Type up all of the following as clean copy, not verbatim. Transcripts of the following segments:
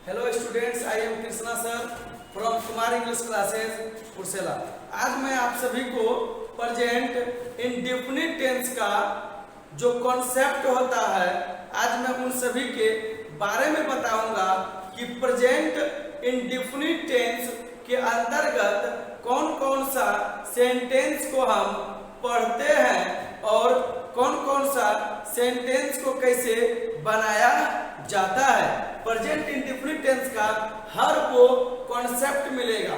Hello students, I am Krishna sir from Kumar English classes Pursela. आज मैं आप सभी को प्रेजेंट इंडेफिनिट टेंस का जो कॉन्सेप्ट होता है, आज मैं उन सभी के बारे में बताऊंगा कि प्रेजेंट इंडेफिनिट टेंस के अंतर्गत कौन कौन सा सेंटेंस को हम पढ़ते हैं और कौन कौन सा सेंटेंस को कैसे बनाया जाता है। प्रेजेंट इंडेफिनिट टेंस का हर वो कॉन्सेप्ट मिलेगा,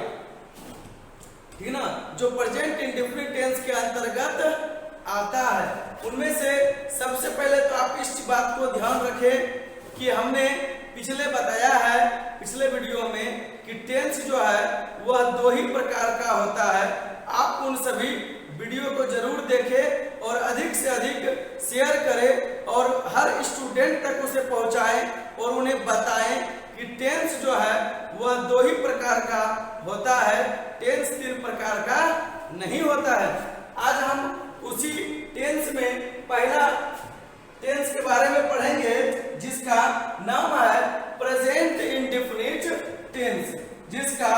ठीक ना, जो प्रेजेंट इंडेफिनिट टेंस के अंतर्गत आता है। उनमें से सबसे पहले तो आप इस बात को ध्यान रखें कि हमने पिछले बताया है, पिछले वीडियो में, कि टेंस जो है वह दो ही प्रकार का होता है। आप उन सभी वीडियो को जरूर देखें और अधिक से अधिक शेयर करें और हर स्टूडेंट तक उसे पहुंचाएं और उन्हें बताएं कि टेंस जो है वह दो ही प्रकार का होता है, टेंस तीन प्रकार का नहीं होता है। आज हम उसी टेंस में पहला टेंस के बारे में पढ़ेंगे जिसका नाम है प्रेजेंट इंडेफिनिट टेंस, जिसका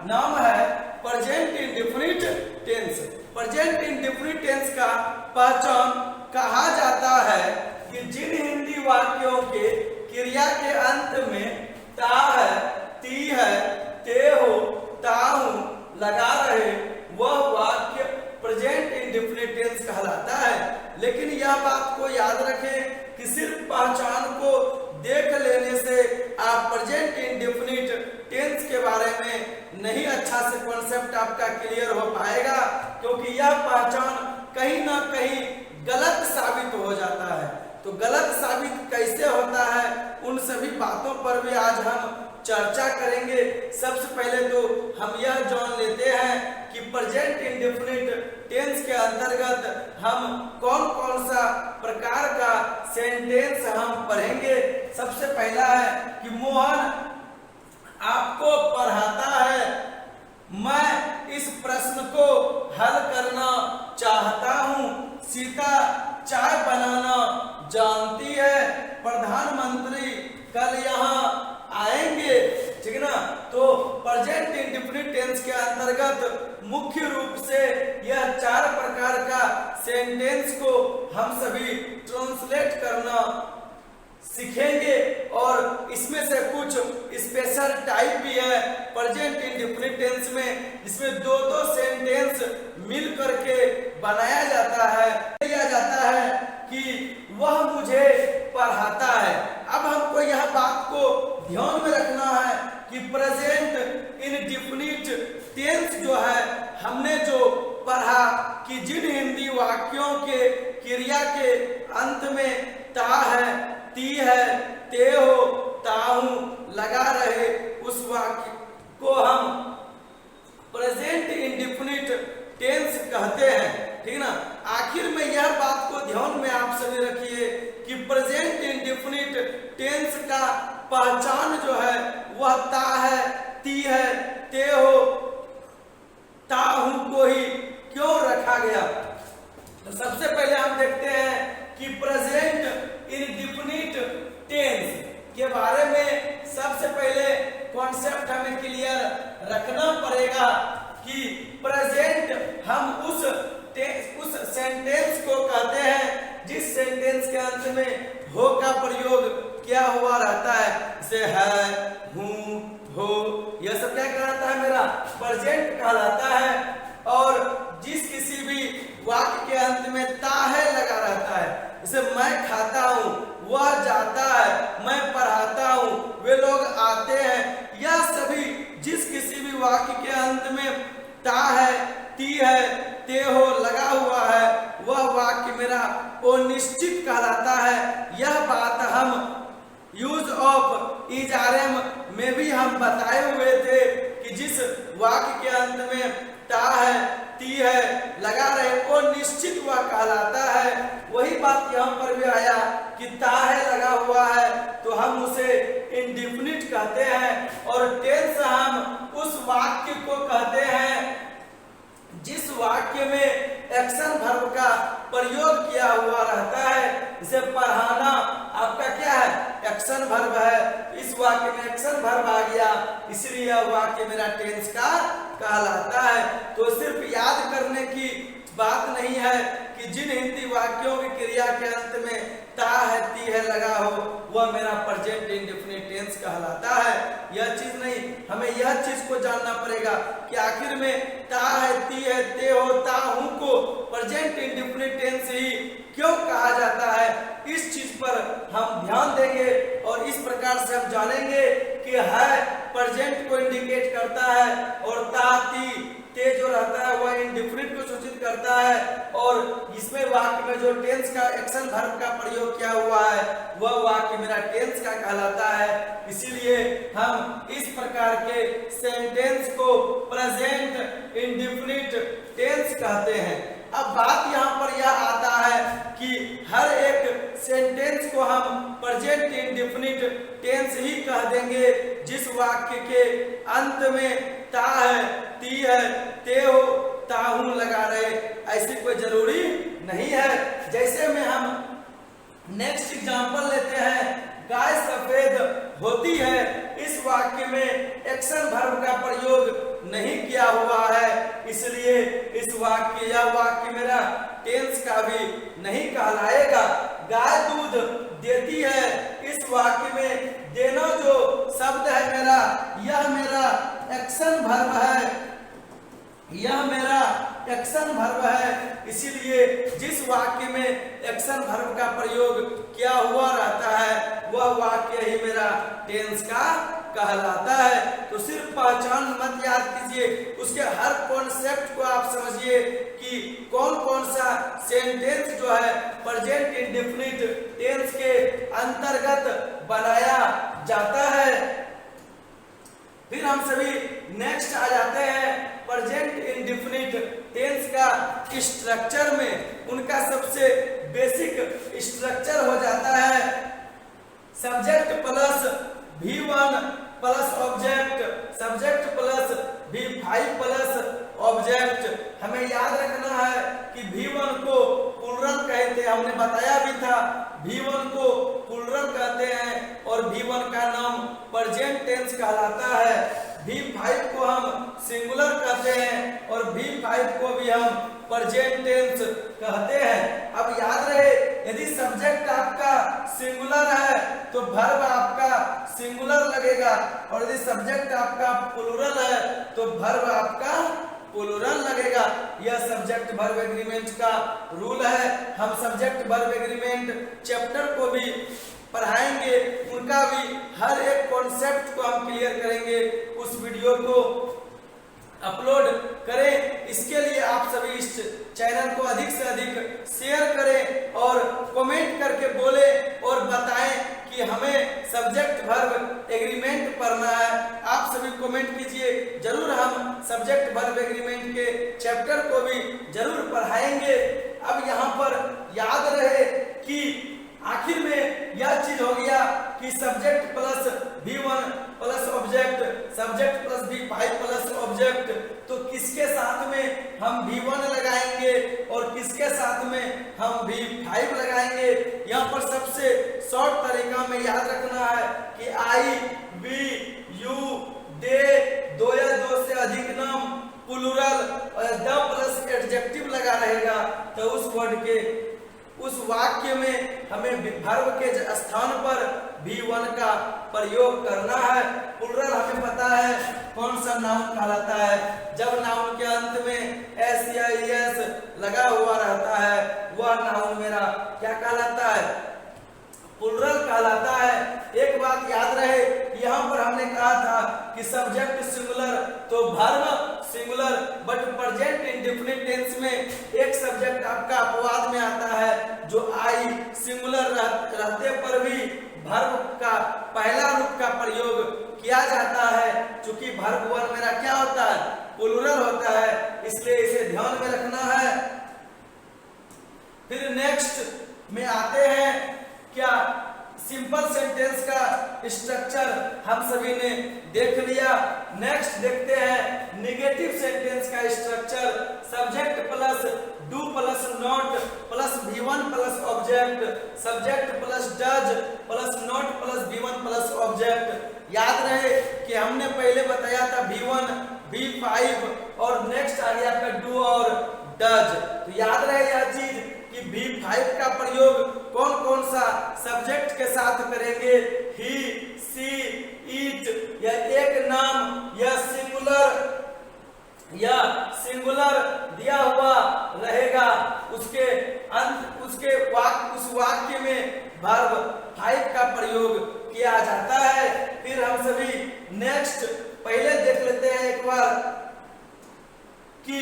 नाम है present indefinite tense. Present indefinite tense का पहचान कहा जाता है कि जिन हिंदी वाक्यों के क्रिया के अंत में ता है, ती है, ते हो, ताहू लगा रहे, वह वाक्य प्रेजेंट इंडेफिनिट टेंस कहलाता है। लेकिन यह बात को याद रखें कि सिर्फ पहचान को देख लेने से आप प्रेजेंट इंडेफिनिट टेंस के बारे में नहीं अच्छा से कॉन्सेप्ट आपका क्लियर हो पाएगा, क्योंकि यह पहचान कहीं ना कहीं गलत साबित हो जाता है। तो गलत साबित कैसे होता है, उन सभी बातों पर भी आज हम चर्चा करेंगे। सबसे पहले तो हम यह जान लेते हैं कि प्रेजेंट इंडेफिनिट टेंस के अंतर्गत हम कौन कौन सा प्रकार का सेंटेंस हम पढ़ेंगे। सबसे पहला है कि मोहन आपको पढ़ाता है, मैं इस प्रश्न को हल करना चाहता हूँ, सीता चाय बनाना जानती है, प्रधानमंत्री कल यहाँ आएंगे, ठीक ना। तो प्रेजेंट इंडेफिनिट टेंस के अंतर्गत मुख्य रूप से यह चार प्रकार का सेंटेंस को हम सभी ट्रांसलेट करना सीखेंगे और इसमें से कुछ स्पेशल टाइप भी है प्रेजेंट इंडेफिनिट टेंस में, जिसमें दो दो सेंटेंस मिल करके बनाया जाता है। किया जाता है कि वह मुझे पढ़ाता है। अब हमको यह बात को ध्यान में रखना है कि प्रेजेंट इंडेफिनिट टेंस जो है, हमने जो पढ़ा कि जिन हिंदी वाक्यों के क्रिया के अंत में ता है, ती है, ते हो, ताहू लगा रहे, उस वाक्य को हम प्रेजेंट इंडेफिनिट टेंस कहते हैं, ठीक ना। आखिर में यह बात को ध्यान में आप सभी रखिए कि प्रेजेंट इंडेफिनिट टेंस का पहचान जो है वह ता है, ती है, ते हो, ताहू को ही क्यों रखा गया। तो सबसे पहले हम देखते हैं कि प्रेजेंट इंडेफिनिट टेंस के बारे में सबसे पहले कॉन्सेप्ट हमें क्लियर रखना पड़ेगा कि प्रेजेंट हम उस सेंटेंस को कहते हैं जिस सेंटेंस के अंत में हो का प्रयोग क्या हुआ रहता है, जैसे है, हूं, हो, यह सब क्या कहलाता है, मेरा प्रेजेंट कहलाता है। और जिस किसी भी वाक्य के अंत में ता है लगा रहता है, जैसे मैं खाता हूँ, वह जाता है, मैं पढ़ाता हूँ, वे लोग आते हैं, यह सभी जिस किसी भी वाक्य के अंत में ता है, ती है, ते हो लगा हुआ है, वह वाक्य मेरा अनिश्चित कहलाता है। यह बात हम यूज ऑफ इजारेम में भी हम बताए हुए थे कि जिस वाक्य के अंत में ता है, ती है लगा रहे, वो निश्चित हुआ कहलाता है। वही बात यहाँ पर भी आया कि ता है लगा हुआ है तो हम उसे इंडेफिनिट कहते हैं, और टेंस हम उस वाक्य को कहते हैं जिस वाक्य में एक्शन वर्ब का प्रयोग किया हुआ रहता है। जैसे पढ़ाना आपका क्या है, एक्शन वर्ब है। इस वाक्य में एक्शन वर्ब आ गया, इसलिए यह वाक्य मेरा टेंस का कहलाता है। तो सिर्फ याद करने की बात नहीं है कि जिन हिंदी वाक्यों की क्रिया के अंत में ता है ती है लगा हो वह मेरा प्रेजेंट इंडेफिनिट टेंस कहलाता है। यह चीज नहीं, हमें यह चीज को जानना पड़ेगा कि आखिर में ता है ती है ते हो ता हूं को प्रेजेंट इंडेफिनिट टेंस ही क्यों कहा जाता है, इस चीज पर हम ध्यान देंगे और इस प्रकार से हम जानेंगे कि है प्रेजेंट को इंडिकेट करता है और ता ती ते जो रहता है वह इंडेफिनिट को सूचित करता है, और इसमें वाक्य में जो टेंस का एक्शन वर्ब का प्रयोग किया हुआ है वह वाक्य मेरा टेंस का कहलाता है। इसीलिए हम इस प्रकार के सेंटेंस को प्रेजेंट इंडेफिनिट टेंस कहते हैं। अब बात यहाँ पर यह आता है कि हर एक सेंटेंस को हम प्रेजेंट इंडेफिनिट टेंस ही कह देंगे जिस वाक्य के अंत में ता है ती है ते हो ताहू लगा रहे, ऐसी कोई जरूरी नहीं है। जैसे में हम नेक्स्ट एग्जांपल लेते हैं, गाय सफेद होती है, इस वाक्य में एक्शन वर्ब का प्रयोग नहीं किया हुआ है, इसलिए इस वाक्य या वाक्य मेरा टेंस का भी नहीं कहलाएगा। गाय दूध देती है, इस वाक्य में देना जो शब्द है मेरा यह मेरा एक्शन वर्ब है, यह मेरा एक्शन वर्ब है, इसीलिए जिस वाक्य में एक्शन वर्ब का प्रयोग किया हुआ रहता है वह वाक्य ही मेरा टेंस का कहलाता है। तो सिर्फ पहचान मत याद कीजिए, उसके हर कॉन्सेप्ट को आप समझिए कि कौन कौन सा सेंटेंस जो है प्रेजेंट इंडेफिनिट टेंस के अंतर्गत बनाया जाता है। फिर हम सभी नेक्स्ट आ जाते हैं प्रेजेंट इंडेफिनिट टेंस का स्ट्रक्चर में। उनका सबसे बेसिक स्ट्रक्चर हो जाता है subject plus V1 plus object, subject plus V5 plus object. हमें याद रखना है कि V1 को प्लूरल कहते हैं, हमने बताया भी था V1 को प्लूरल कहते हैं और V1 का नाम प्रेजेंट टेंस कहलाता है। V5 को हम सिंगुलर कहते हैं और V5 को भी हम प्रेजेंट टेंस कहते हैं। अब याद रहे, यदि सब्जेक्ट आपका सिंगुलर है तो वर्ब आपका सिंगुलर लगेगा, और यदि सब्जेक्ट आपका प्लूरल है तो वर्ब आपका प्लूरल लगेगा। यह सब्जेक्ट वर्ब एग्रीमेंट का रूल है। हम सब्जेक्ट वर्ब एग्रीमेंट चैप्टर को भी पढ़ाएंगे, उनका भी हर एक कॉन्सेप्ट को हम क्लियर करेंगे, उस वीडियो को अपलोड करें। इसके लिए आप सभी इस चैनल को अधिक से अधिक शेयर करें और कमेंट करके बोले और बताएं कि हमें सब्जेक्ट वर्ब एग्रीमेंट पढ़ना है। आप सभी कमेंट कीजिए, जरूर हम सब्जेक्ट वर्ब एग्रीमेंट के चैप्टर को भी जरूर पढ़ाएंगे। अब यहाँ पर याद रहे कि आखिर में यह चीज हो गया कि subject plus V1 plus object, subject plus V5 plus object, तो किसके साथ में हम V1 लगाएंगे और किसके साथ में हम V5 लगाएंगे। यहाँ पर सबसे शॉर्ट तरीका में याद रखना है कि I, V, U, दे, दो या दो से अधिक नाम प्लूरल और द प्लस एडजेक्टिव लगा रहेगा तो उस वर्ड के उस वाक्य में हमें वर्ब के स्थान पर V1 का प्रयोग करना है। प्लूरल हमें पता है कौन सा नाउन कहलाता है, जब नाउन के अंत में s या es लगा हुआ रहता है वह नाउन मेरा क्या कहलाता है, प्लूरल कहलाता है। एक बात याद रहे, यहाँ पर हमने कहा था कि सब्जेक्ट सिंगुलर तो verb singular, but present indefinite tense में एक सब्जेक्ट आपका अपवाद में आता है जो आई सिंगुलर रहते पर भी वर्ब का पहला रूप का प्रयोग किया जाता है। चूंकि वर्ब वन मेरा क्या होता है, प्लूरल होता है, इसलिए इसे ध्यान में रखना है। फिर नेक्स्ट में आते हैं क्या, सिंपल सेंटेंस का स्ट्रक्चर हम सभी ने देख लिया। नेक्स्ट देखते हैं नेगेटिव सेंटेंस का structure. Subject plus do plus not plus V1 plus object, subject plus does plus not plus V1 plus object. याद रहे कि हमने पहले बताया था V1, V5 और नेक्स्ट आ गया आपका डू और डज। तो याद रहे यह चीज कि V5 का प्रयोग कौन कौन सा सब्जेक्ट के साथ करेंगे, ही, सी, इट, या एक नाम या सिंगुलर दिया हुआ रहेगा, उस वाक्य में वर्ब 5 का प्रयोग किया जाता है। फिर हम सभी नेक्स्ट पहले देख लेते हैं एक बार कि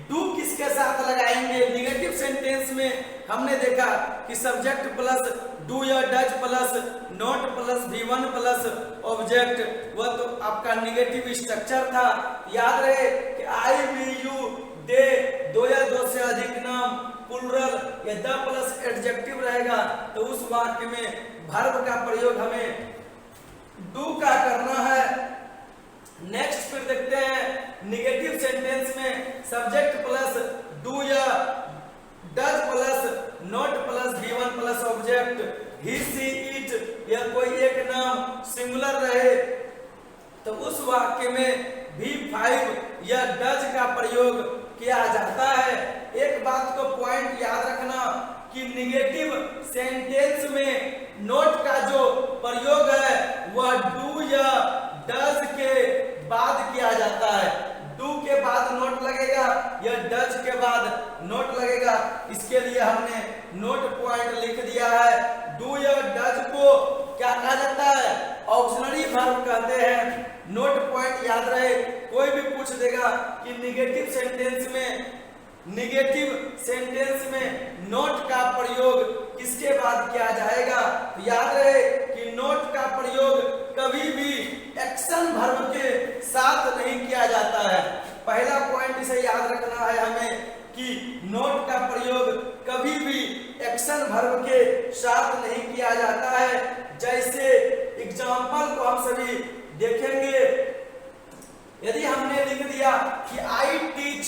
डू किसके साथ लगाएंगे। निगेटिव सेंटेंस में हमने देखा कि सब्जेक्ट प्लस डू या does plus not plus V1 plus object, वह तो आपका निगेटिव स्ट्रक्चर था। याद रहे कि आई, वी, यू, दे, दो या दो से अधिक नाम, प्लुरल या द प्लस एडजेक्टिव रहेगा, तो उस वाक्य में वर्ब का प्रयोग हमें डू का करना है। नेक्स्ट फिर देखते हैं निगेटिव सेंटेंस में सब्जेक्ट प्लस डू या does plus not plus V1 plus object, he, she, it या कोई एक नाम सिंगुलर रहे, तो उस वाक्य में V5 या डज का प्रयोग किया जाता है। एक बात को पॉइंट याद रखना कि निगेटिव सेंटेंस में नोट का जो प्रयोग है वह डू या डज के बाद किया जाता है। डू के बाद नोट लगेगा या डज के बाद नोट लगेगा, इसके लिए हमने नोट पॉइंट लिख दिया है। डू या डज को क्या कहा जाता है, ऑक्सिलरी वर्ब कहते हैं। नोट पॉइंट याद रहे, कोई भी पूछ देगा कि निगेटिव सेंटेंस में नोट का प्रयोग किसके बाद किया जाएगा, तो याद रहे कि नोट का प्रयोग कभी भी एक्शन वर्ब के साथ नहीं किया जाता है। पहला पॉइंट इसे याद रखना है हमें कि नोट का प्रयोग कभी भी एक्शन वर्ब के साथ नहीं किया जाता है। जैसे एग्जांपल को हम सभी देखेंगे, यदि हमने लिख दिया कि आई टीच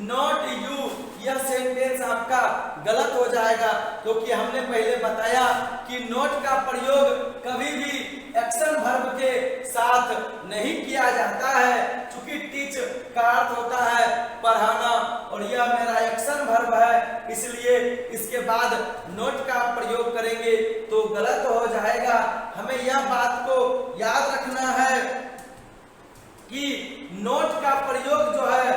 नॉट यू, यह सेंटेंस आपका गलत हो जाएगा, क्योंकि हमने पहले बताया कि नॉट का प्रयोग कभी भी एक्शन वर्ब के साथ नहीं किया जाता है। चूंकि टीच का अर्थ होता है पढ़ाना और यह मेरा एक्शन वर्ब है, इसलिए इसके बाद नॉट का प्रयोग करेंगे तो गलत हो जाएगा। हमें यह बात को याद रखना है कि नोट का प्रयोग जो है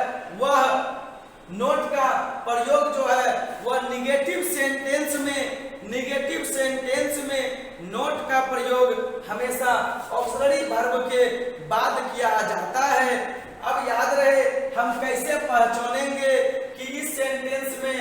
वह निगेटिव सेंटेंस में नोट का प्रयोग हमेशा ऑक्सिलरी वर्ब के बाद किया जाता है। अब याद रहे हम कैसे पहचानेंगे कि इस सेंटेंस में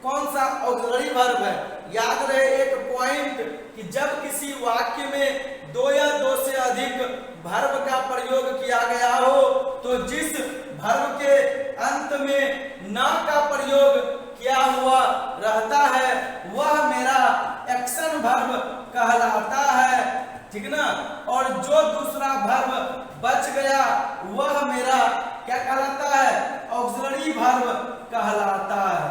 कौन सा ऑक्सिलरी वर्ब है। याद रहे एक पॉइंट कि जब किसी वाक्य में दो या दो से अधिक वर्ब का प्रयोग किया गया हो तो जिस वर्ब के अंत में ना का प्रयोग किया हुआ रहता है वह मेरा एक्शन वर्ब कहलाता है, ठीक ना। और जो दूसरा वर्ब बच गया वह मेरा क्या कहलाता है, ऑक्सिलरी वर्ब कहलाता है,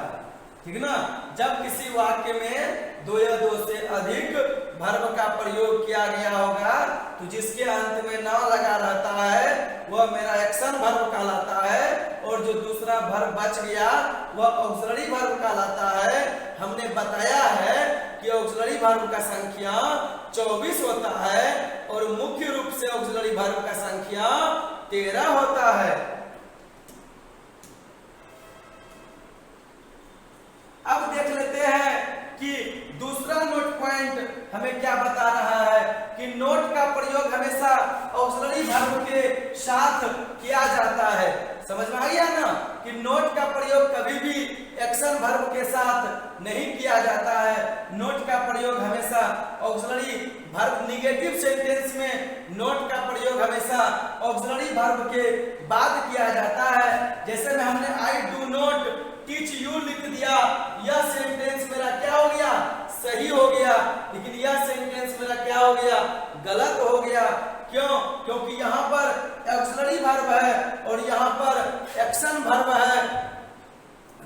ठीक ना। जब किसी वाक्य में दो या दो से अधिक वर्ब का प्रयोग किया गया होगा तो जिसके अंत में ना लगा रहता है वह मेरा एक्शन वर्ब कहलाता है, और जो दूसरा वर्ब बच गया वह ऑक्सिलरी वर्ब कहलाता है। हमने बताया है कि ऑक्सिलरी वर्ब का संख्या 24 होता है और मुख्य रूप से ऑक्सिलरी वर्ब का संख्या 13 होता है। अब देख लेते हैं कि दूसरा नोट पॉइंट हमें क्या बता रहा है कि नोट का प्रयोग हमेशा ऑक्सिलरी वर्ब के साथ किया जाता है। समझ में आ गया ना कि नोट का प्रयोग कभी भी एक्शन वर्ब के साथ नहीं किया जाता है। नोट का प्रयोग हमेशा ऑक्सिलरी वर्ब, निगेटिव सेंटेंस में नोट का प्रयोग हमेशा ऑक्सिलरी वर्ब के बाद किया जाता है। जैसे में हमने I do not teach you लिख दिया, यह सेंटेंस मेरा क्या हो गया, सही हो गया, लेकिन यह सेंटेंस मेरा क्या हो गया, गलत हो गया। क्यों? क्योंकि यहाँ पर ऑक्सिलरी वर्ब है और यहाँ पर एक्शन वर्ब है।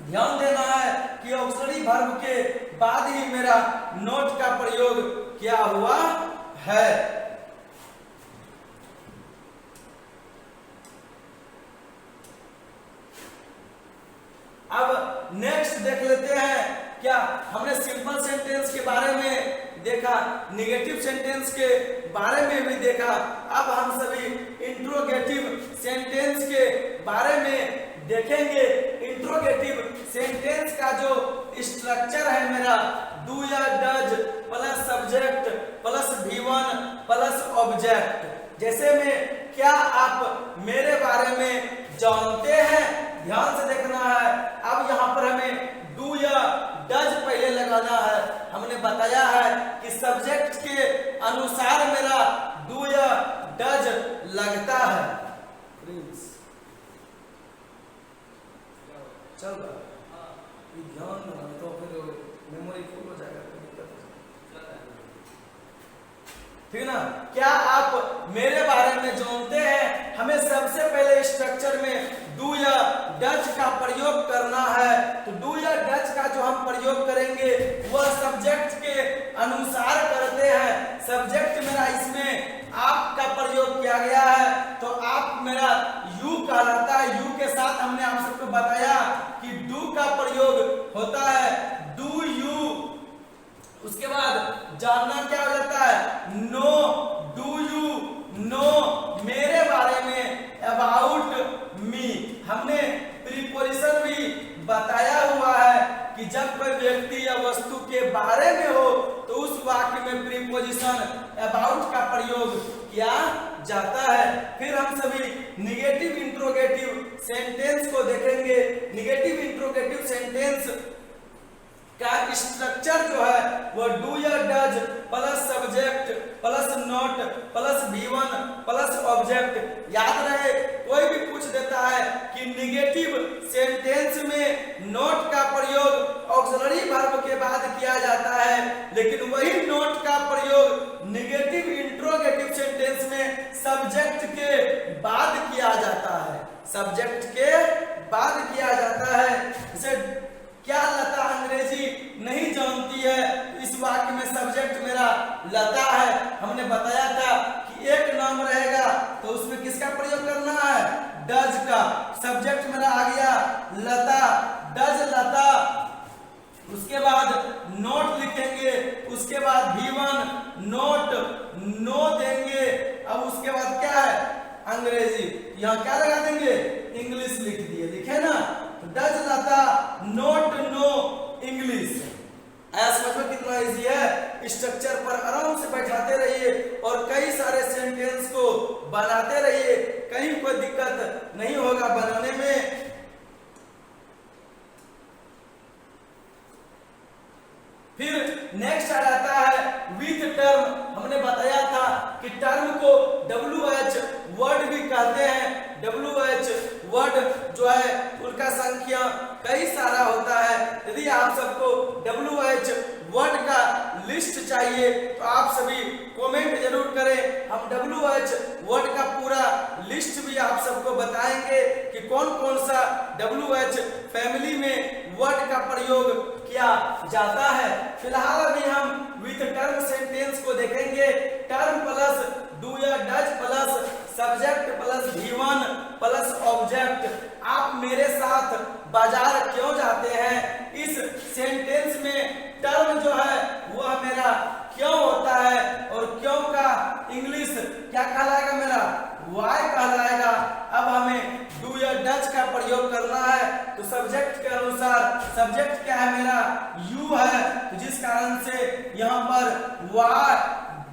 ध्यान देना है कि ऑक्सिलरी वर्ब के बाद ही मेरा नोट का प्रयोग किया हुआ है। हमने सिंपल सेंटेंस के बारे में देखा, निगेटिव सेंटेंस के बारे में भी देखा। अब हम सभी इंट्रोगेटिव सेंटेंस के बारे में देखेंगे। इंट्रोगेटिव सेंटेंस का जो स्ट्रक्चर है मेरा डू या does plus subject plus V1 plus object. जैसे में क्या आप मेरे बारे में जानते हैं, ध्यान से देखना है। अब यहाँ पर हमें डू या डज पहले लगाना है। हमने बताया है कि सब्जेक्ट के अनुसार मेरा डू या डज लगता है। चल रहा ध्यान रखना, तो फिर मेमोरी फुल हो जाएगा, ठीक ना। क्या आप मेरे बारे में जानते हैं, हमें सबसे पहले स्ट्रक्चर में डू या डज का प्रयोग करना है। तो डू या डज का जो हम प्रयोग करेंगे वह सब्जेक्ट के अनुसार करते हैं। सब्जेक्ट मेरा इसमें आप का प्रयोग किया गया है, तो आप मेरा यू कहलाता है। यू के साथ हमने आप सबको बताया कि डू का प्रयोग होता है डू यू। उसके बाद जानना क्या हो जाता है नो, डू यू नो मेरे बारे में, अबाउट मी। हमने प्रीपोजिशन भी बताया हुआ है कि जब कोई व्यक्ति या वस्तु के बारे में हो तो उस वाक्य में प्रीपोजिशन अबाउट का प्रयोग किया जाता है। फिर हम सभी निगेटिव इंट्रोगेटिव सेंटेंस को देखेंगे। निगेटिव इंट्रोगेटिव सेंटेंस का स्ट्रक्चर जो है वो डू या does plus subject plus not plus V1 plus object. याद रहे, कोई भी पूछ देता है कि निगेटिव सेंटेंस में नॉट का प्रयोग ऑक्सिलरी वर्ब के बाद किया जाता है, लेकिन वही नॉट का प्रयोग निगेटिव इंट्रोगेटिव सेंटेंस में सब्जेक्ट के बाद किया जाता है। सब्जेक्ट के बाद किया जाता है। जैसे क्या लता अंग्रेजी नहीं जानती है, इस वाक्य में सब्जेक्ट मेरा लता है। हमने बताया था कि एक नाम रहेगा तो उसमें किसका प्रयोग करना है, डज का। सब्जेक्ट मेरा आ गया लता, डज लता। उसके बाद नोट लिखेंगे, उसके बाद V1 नोट नो देंगे। अब उसके बाद क्या है अंग्रेजी, यहाँ क्या लगा देंगे इंग्लिश लिख दिए, लिखे ना। Does Lata not know English. आया समझ में कितना इजी है। स्ट्रक्चर पर आराम से बैठाते रहिए और कई सारे सेंटेंस को बनाते रहिए, कहीं कोई दिक्कत नहीं होगा बनाने में। फिर नेक्स्ट आ जाता है विथ टर्म। हमने बताया था कि टर्म को WH वर्ड भी कहते हैं। WH वर्ड जो है उनका संख्या कई सारा होता है। यदि आप सबको WH वर्ड का लिस्ट चाहिए तो आप सभी कमेंट जरूर करें। हम WH वर्ड का पूरा लिस्ट भी आप सबको बताएंगे कि कौन कौन सा WH फैमिली में वर्ड का प्रयोग किया जाता है। फिलहाल अभी हम विथ टर्म सेंटेंस को देखेंगे। टर्म प्लस डू या does plus subject plus V1 plus object. आप मेरे साथ बाजार क्यों जाते हैं, इस सेंटेंस में टर्म जो है वह मेरा क्यों होता है और क्यों का इंग्लिश क्या कहलाएगा मेरा वाई कहलाएगा। अब हमें डू या डज का प्रयोग करना है तो सब्जेक्ट के अनुसार सब्जेक्ट क्या है मेरा यू है, तो जिस कारण से यहाँ पर वाई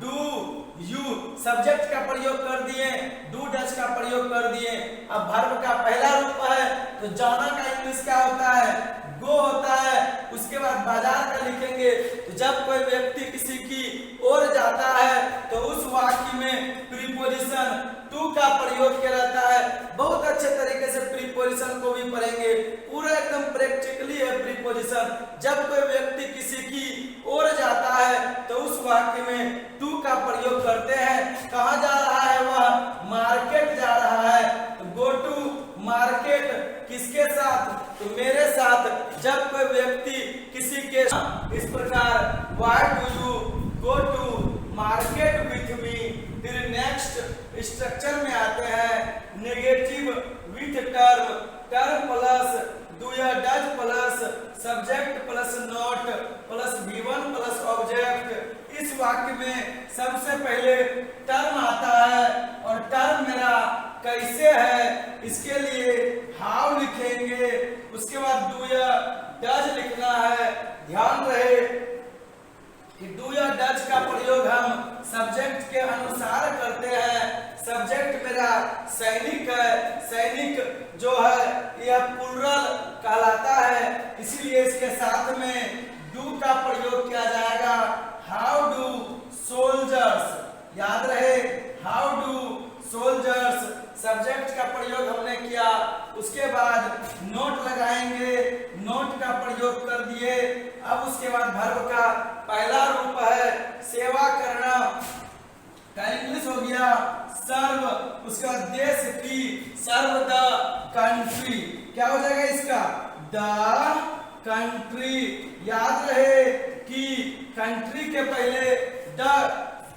डू यू सब्जेक्ट का प्रयोग कर दिए, डू डज का प्रयोग कर दिए। अब वर्ब का पहला रूप है तो जाना का इंग्लिश क्या होता है गो होता है। उसके बाद बाजार का लिखेंगे तो जब कोई व्यक्ति किसी की ओर जाता है तो उस वाक्य में प्रीपोजिशन टू का प्रयोग किया जाता है। बहुत अच्छे तरीके से प्रीपोजिशन को भी पढ़ेंगे, पूरा एकदम प्रैक्टिकली है प्रीपोजिशन। जब कोई व्यक्ति किसी की ओर जाता है तो उस वाक्य में टू का प्रयोग करते हैं। कहाँ जा रहा है वह मार्केट जा रहा है तो गो टू मार्केट किसके साथ तो मेरे साथ। जब कोई व्यक्ति किसी के इस प्रकार why do you go to market with me. फिर नेक्स्ट स्ट्रक्चर में आते हैं negative with term. Term plus do या does plus subject plus not मेरा सैनिक है, सैनिक जो है यह प्लूरल कहलाता है, इसीलिए इसके साथ में डू का प्रयोग किया जाएगा। हाउ डू सोल्जर्स, याद रहे हाउ डू सोल्जर्स, सब्जेक्ट का प्रयोग हमने किया। उसके बाद नोट लगाएंगे, नोट का प्रयोग कर दिए। अब उसके बाद वर्ब का पहला रूप है सेवा करना, का इंग्लिश हो गया सर्व, उसका देश की, सर्व द कंट्री, क्या हो जाएगा इसका द कंट्री। याद रहे कि कंट्री के पहले द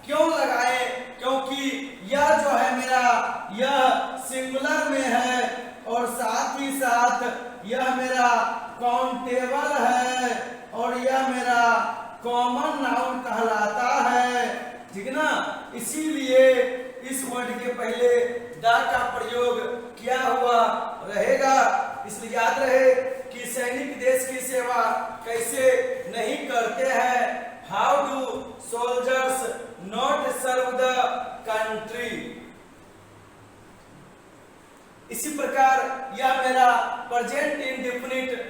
क्यों लगाए, क्योंकि यह जो है मेरा यह सिंगुलर में है और साथ ही साथ यह मेरा काउंटेबल है और यह मेरा कॉमन नाउन कहलाता है, ठीक ना। इसीलिए इस वर्ड के पहले द का प्रयोग किया हुआ रहेगा। इसलिए याद रहे कि सैनिक देश की सेवा कैसे नहीं करते हैं। How do soldiers not serve the country. इसी प्रकार यह मेरा प्रेजेंट इंडेफिनिट